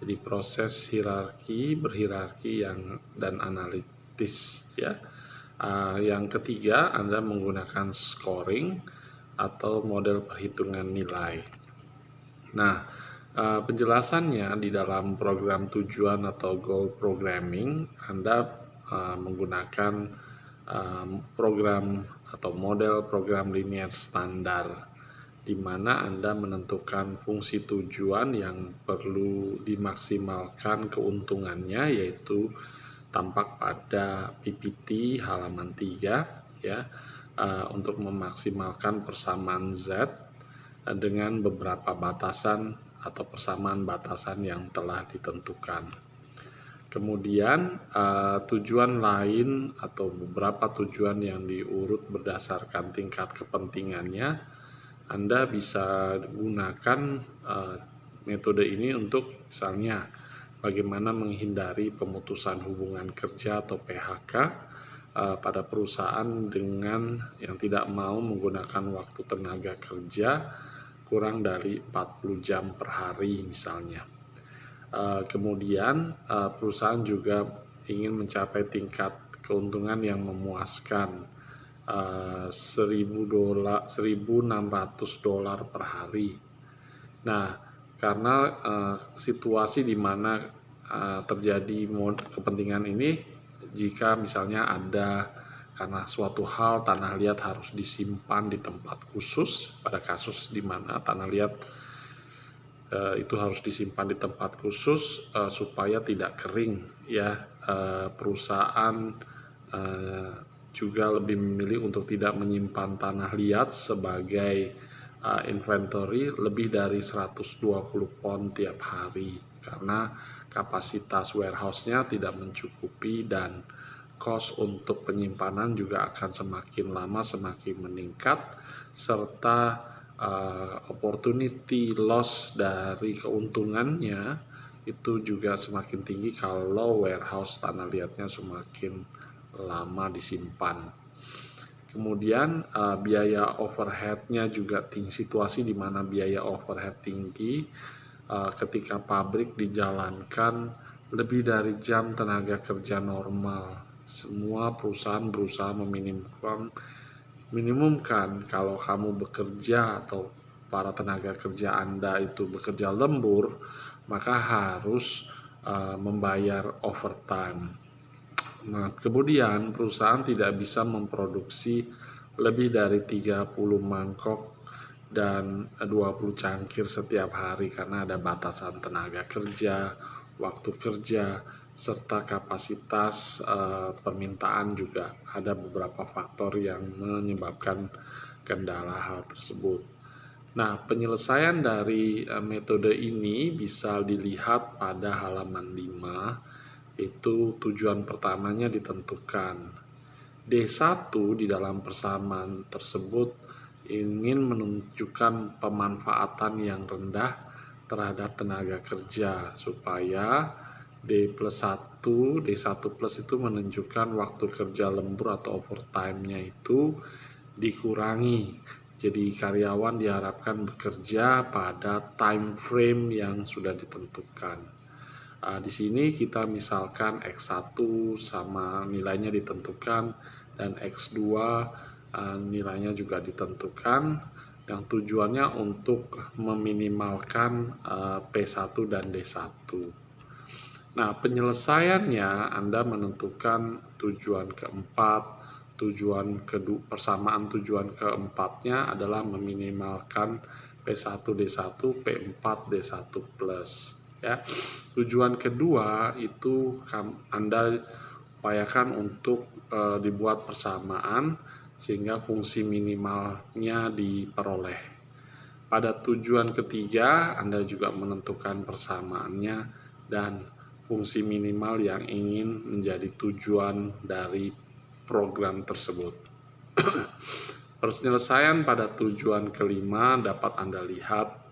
Jadi proses hierarki, berhierarki dan analitis ya. Yang ketiga, Anda menggunakan scoring atau model perhitungan nilai. Nah, penjelasannya di dalam program tujuan atau goal programming, Anda menggunakan program atau model program linear standar, di mana Anda menentukan fungsi tujuan yang perlu dimaksimalkan keuntungannya, yaitu tampak pada PPT halaman 3 ya, untuk memaksimalkan persamaan Z dengan beberapa batasan atau persamaan batasan yang telah ditentukan. Kemudian tujuan lain atau beberapa tujuan yang diurut berdasarkan tingkat kepentingannya, Anda bisa gunakan metode ini untuk misalnya bagaimana menghindari pemutusan hubungan kerja atau PHK pada perusahaan dengan yang tidak mau menggunakan waktu tenaga kerja kurang dari 40 jam per hari misalnya. Kemudian perusahaan juga ingin mencapai tingkat keuntungan yang memuaskan, $1.600 per hari. Nah, karena situasi di mana terjadi kepentingan ini, jika misalnya ada karena suatu hal tanah liat harus disimpan di tempat khusus, pada kasus di mana tanah liat itu harus disimpan di tempat khusus supaya tidak kering ya, perusahaan juga lebih memilih untuk tidak menyimpan tanah liat sebagai inventory lebih dari 120 pon tiap hari, karena kapasitas warehouse-nya tidak mencukupi dan cost untuk penyimpanan juga akan semakin lama semakin meningkat, serta opportunity loss dari keuntungannya itu juga semakin tinggi kalau warehouse tanah liatnya semakin lama disimpan. Kemudian biaya overhead-nya juga tinggi, situasi di mana biaya overhead tinggi ketika pabrik dijalankan lebih dari jam tenaga kerja normal. Semua perusahaan berusaha minimumkan kalau kamu bekerja atau para tenaga kerja Anda itu bekerja lembur, maka harus membayar overtime. Nah, kemudian perusahaan tidak bisa memproduksi lebih dari 30 mangkok dan 20 cangkir setiap hari karena ada batasan tenaga kerja, waktu kerja, serta kapasitas permintaan juga. Ada beberapa faktor yang menyebabkan kendala hal tersebut. Nah, penyelesaian dari metode ini bisa dilihat pada halaman 5, itu tujuan pertamanya ditentukan. D1 di dalam persamaan tersebut ingin menunjukkan pemanfaatan yang rendah terhadap tenaga kerja supaya D+1 plus itu menunjukkan waktu kerja lembur atau overtime-nya itu dikurangi. Jadi karyawan diharapkan bekerja pada time frame yang sudah ditentukan. Di sini kita misalkan X1 sama nilainya ditentukan dan X2 nilainya juga ditentukan, yang tujuannya untuk meminimalkan P1 dan D1. Nah, penyelesaiannya Anda menentukan tujuan keempat, persamaan tujuan keempatnya adalah meminimalkan P1 D1, P4 D1 plus. Ya, tujuan kedua itu Anda upayakan untuk dibuat persamaan sehingga fungsi minimalnya diperoleh. Pada tujuan ketiga, Anda juga menentukan persamaannya dan fungsi minimal yang ingin menjadi tujuan dari program tersebut. Penyelesaian pada tujuan kelima dapat Anda lihat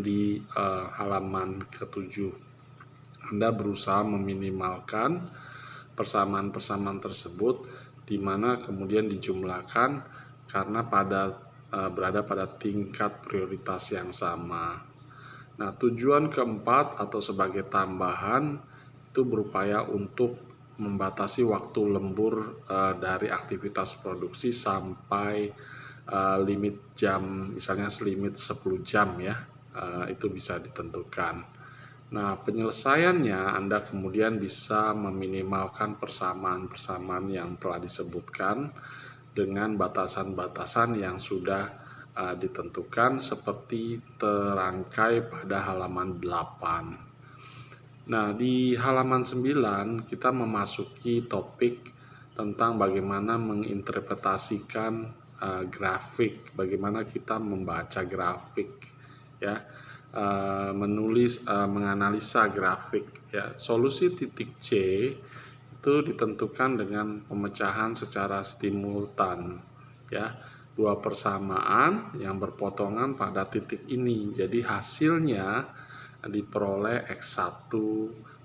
di halaman ke-7. Anda berusaha meminimalkan persamaan-persamaan tersebut, di mana kemudian dijumlahkan karena berada pada tingkat prioritas yang sama. Nah, tujuan keempat atau sebagai tambahan itu berupaya untuk membatasi waktu lembur dari aktivitas produksi sampai limit jam, misalnya limit 10 jam ya, itu bisa ditentukan. Nah, penyelesaiannya Anda kemudian bisa meminimalkan persamaan-persamaan yang telah disebutkan dengan batasan-batasan yang sudah ditentukan seperti terangkai pada halaman 8. Nah, di halaman 9 kita memasuki topik tentang bagaimana menginterpretasikan grafik, bagaimana kita membaca grafik ya. Menganalisa grafik ya. Solusi titik C itu ditentukan dengan pemecahan secara simultan ya, dua persamaan yang berpotongan pada titik ini. Jadi hasilnya diperoleh X1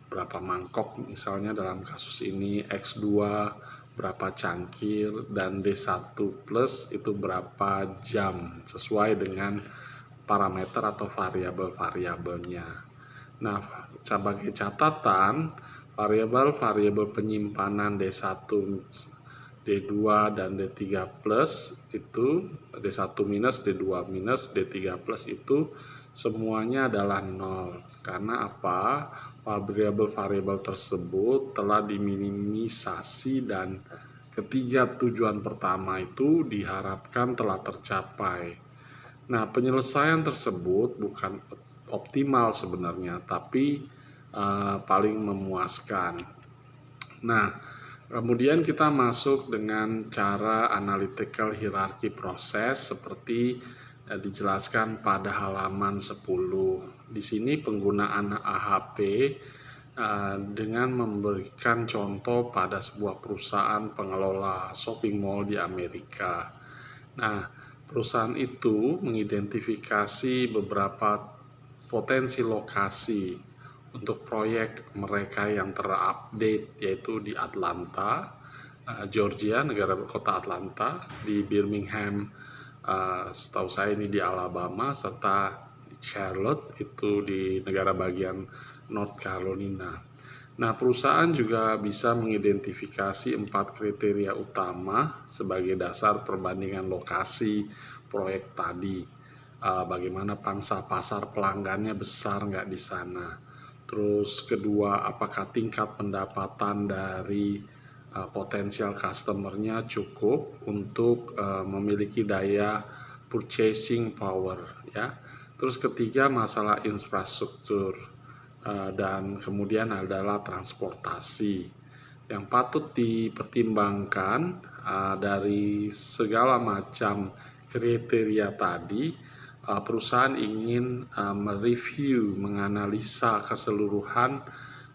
berapa mangkok misalnya dalam kasus ini, X2 berapa cangkir, dan D1 plus itu berapa jam sesuai dengan parameter atau variabel-variabelnya. Nah, sebagai catatan, variabel-variabel penyimpanan D1, D2, dan D3 plus itu, D1 minus, D2 minus, D3 plus itu semuanya adalah 0. Karena apa? Variabel-variabel tersebut telah diminimisasi dan ketiga tujuan pertama itu diharapkan telah tercapai. Nah, penyelesaian tersebut bukan optimal sebenarnya, tapi paling memuaskan. Nah, kemudian kita masuk dengan cara analytical hierarchy proses seperti dijelaskan pada halaman 10. Di sini penggunaan AHP dengan memberikan contoh pada sebuah perusahaan pengelola shopping mall di Amerika. Nah, perusahaan itu mengidentifikasi beberapa potensi lokasi untuk proyek mereka yang terupdate, yaitu di Atlanta, Georgia, negara kota Atlanta, di Birmingham, setahu saya ini di Alabama, serta di Charlotte, itu di negara bagian North Carolina. Nah, perusahaan juga bisa mengidentifikasi 4 kriteria utama sebagai dasar perbandingan lokasi proyek tadi. Bagaimana pangsa pasar pelanggannya besar nggak di sana. Terus kedua, apakah tingkat pendapatan dari potensial customer-nya cukup untuk memiliki daya purchasing power ya. Terus ketiga, masalah infrastruktur. Dan kemudian adalah transportasi yang patut dipertimbangkan dari segala macam kriteria tadi. Perusahaan ingin mereview, menganalisa keseluruhan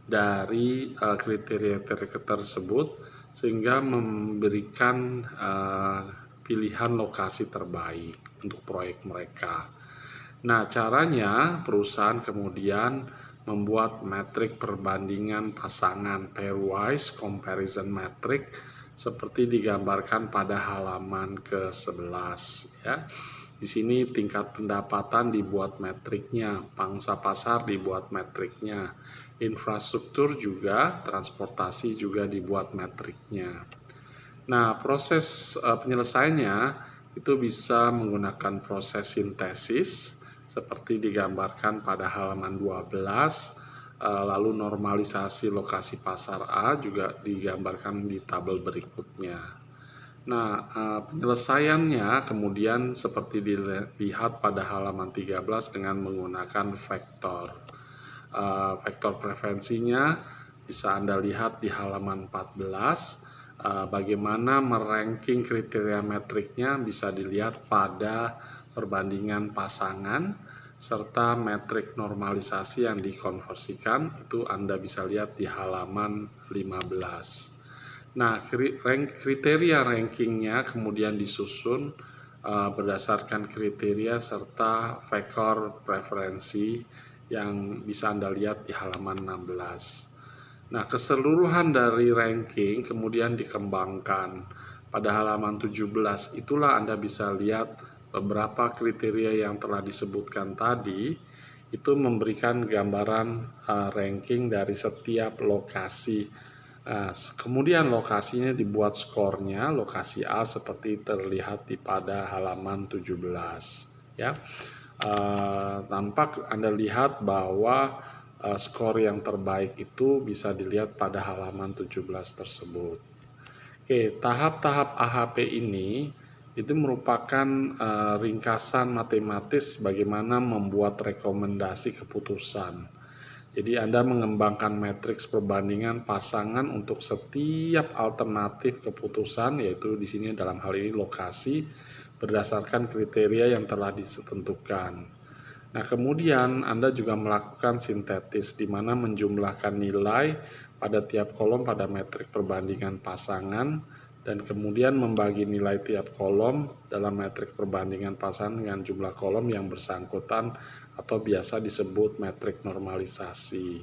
dari kriteria tersebut sehingga memberikan pilihan lokasi terbaik untuk proyek mereka. Nah, caranya perusahaan kemudian membuat metrik perbandingan pasangan pairwise comparison metric seperti digambarkan pada halaman ke-11 ya. Di sini tingkat pendapatan dibuat metriknya, pangsa pasar dibuat metriknya, infrastruktur juga, transportasi juga dibuat metriknya. Nah, proses penyelesaiannya itu bisa menggunakan proses sintesis seperti digambarkan pada halaman 12, lalu normalisasi lokasi pasar A juga digambarkan di tabel berikutnya. Nah, penyelesaiannya kemudian seperti dilihat pada halaman 13 dengan menggunakan vektor. Vektor preferensinya bisa Anda lihat di halaman 14. Bagaimana meranking kriteria metriknya bisa dilihat pada perbandingan pasangan serta metrik normalisasi yang dikonversikan, itu Anda bisa lihat di halaman 15. Nah, kriteria rankingnya kemudian disusun berdasarkan kriteria serta vektor preferensi yang bisa Anda lihat di halaman 16. Nah, keseluruhan dari ranking kemudian dikembangkan pada halaman 17. Itulah Anda bisa lihat beberapa kriteria yang telah disebutkan tadi itu memberikan gambaran ranking dari setiap lokasi. Kemudian lokasinya dibuat skornya, lokasi A seperti terlihat di pada halaman 17 ya. Tampak Anda lihat bahwa skor yang terbaik itu bisa dilihat pada halaman 17 tersebut. Oke, tahap-tahap AHP ini itu merupakan ringkasan matematis bagaimana membuat rekomendasi keputusan. Jadi Anda mengembangkan matriks perbandingan pasangan untuk setiap alternatif keputusan, yaitu di sini dalam hal ini lokasi, berdasarkan kriteria yang telah ditentukan. Nah, kemudian Anda juga melakukan sintetis di mana menjumlahkan nilai pada tiap kolom pada metrik perbandingan pasangan dan kemudian membagi nilai tiap kolom dalam metrik perbandingan pasangan dengan jumlah kolom yang bersangkutan atau biasa disebut metrik normalisasi.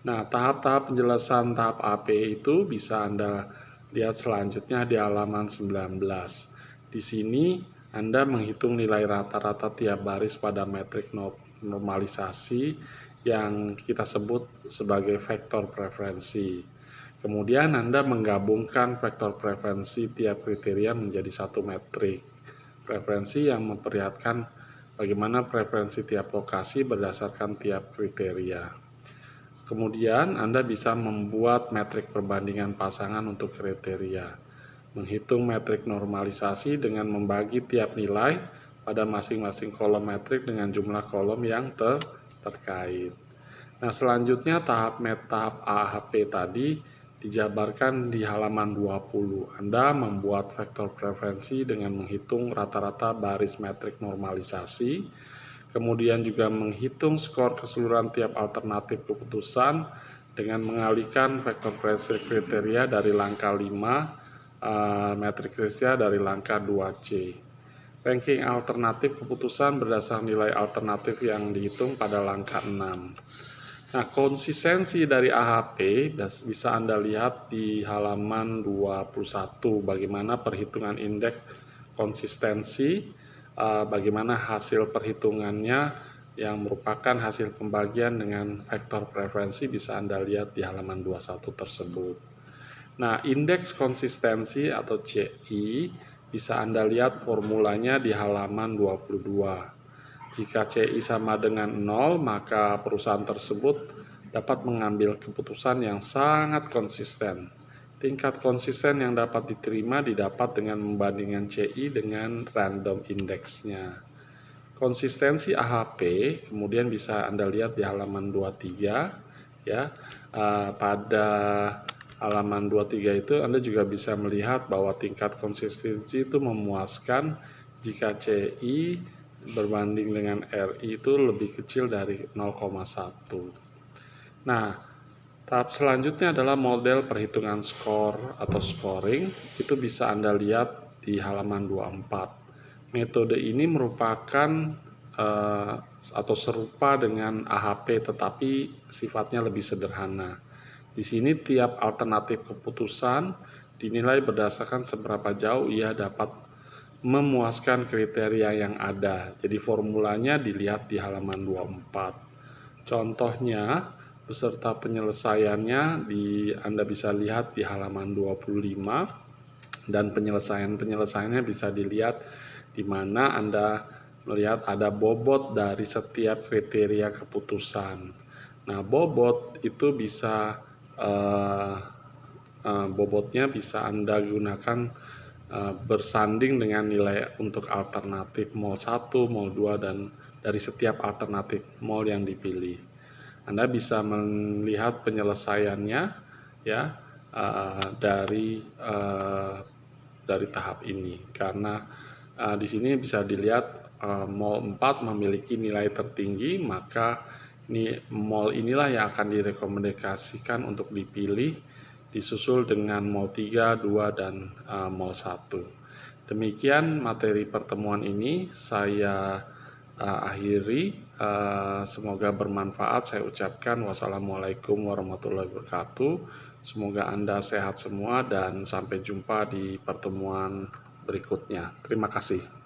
Nah, tahap-tahap penjelasan tahap AP itu bisa Anda lihat selanjutnya di halaman 19. Di sini Anda menghitung nilai rata-rata tiap baris pada metrik normalisasi yang kita sebut sebagai vektor preferensi. Kemudian Anda menggabungkan vektor preferensi tiap kriteria menjadi satu metrik preferensi yang memperlihatkan bagaimana preferensi tiap lokasi berdasarkan tiap kriteria. Kemudian Anda bisa membuat metrik perbandingan pasangan untuk kriteria. Menghitung metrik normalisasi dengan membagi tiap nilai pada masing-masing kolom metrik dengan jumlah kolom yang terkait. Nah, selanjutnya tahap AHP tadi dijabarkan di halaman 20. Anda membuat vektor preferensi dengan menghitung rata-rata baris metrik normalisasi, kemudian juga menghitung skor keseluruhan tiap alternatif keputusan dengan mengalihkan vektor preferensi kriteria dari langkah 5, metrik kriteria dari langkah 2C. Ranking alternatif keputusan berdasarkan nilai alternatif yang dihitung pada langkah 6. Nah, konsistensi dari AHP bisa Anda lihat di halaman 21, bagaimana perhitungan indeks konsistensi, bagaimana hasil perhitungannya yang merupakan hasil pembagian dengan vektor preferensi bisa Anda lihat di halaman 21 tersebut. Nah, indeks konsistensi atau CI bisa Anda lihat formulanya di halaman 22. Jika CI sama dengan 0, maka perusahaan tersebut dapat mengambil keputusan yang sangat konsisten. Tingkat konsisten yang dapat diterima didapat dengan membandingkan CI dengan random indeksnya. Konsistensi AHP kemudian bisa Anda lihat di halaman 23 ya. Pada halaman 23 itu Anda juga bisa melihat bahwa tingkat konsistensi itu memuaskan jika CI berbanding dengan RI itu lebih kecil dari 0,1. Nah, tahap selanjutnya adalah model perhitungan skor atau scoring. Itu bisa Anda lihat di halaman 24. Metode ini merupakan atau serupa dengan AHP tetapi sifatnya lebih sederhana. Di sini tiap alternatif keputusan dinilai berdasarkan seberapa jauh ia dapat memuaskan kriteria yang ada. Jadi formulanya dilihat di halaman 24. Contohnya beserta penyelesaiannya Anda bisa lihat di halaman 25 dan penyelesaiannya bisa dilihat di mana Anda melihat ada bobot dari setiap kriteria keputusan. Nah, bobot itu bisa bobotnya bisa Anda gunakan bersanding dengan nilai untuk alternatif mol 1, mol 2, dan dari setiap alternatif mol yang dipilih. Anda bisa melihat penyelesaiannya ya dari tahap ini karena di sini bisa dilihat mol 4 memiliki nilai tertinggi, maka mol inilah yang akan direkomendasikan untuk dipilih, disusul dengan mol 3, 2, dan mol 1. Demikian materi pertemuan ini saya akhiri. Semoga bermanfaat. Saya ucapkan wassalamualaikum warahmatullahi wabarakatuh. Semoga Anda sehat semua dan sampai jumpa di pertemuan berikutnya. Terima kasih.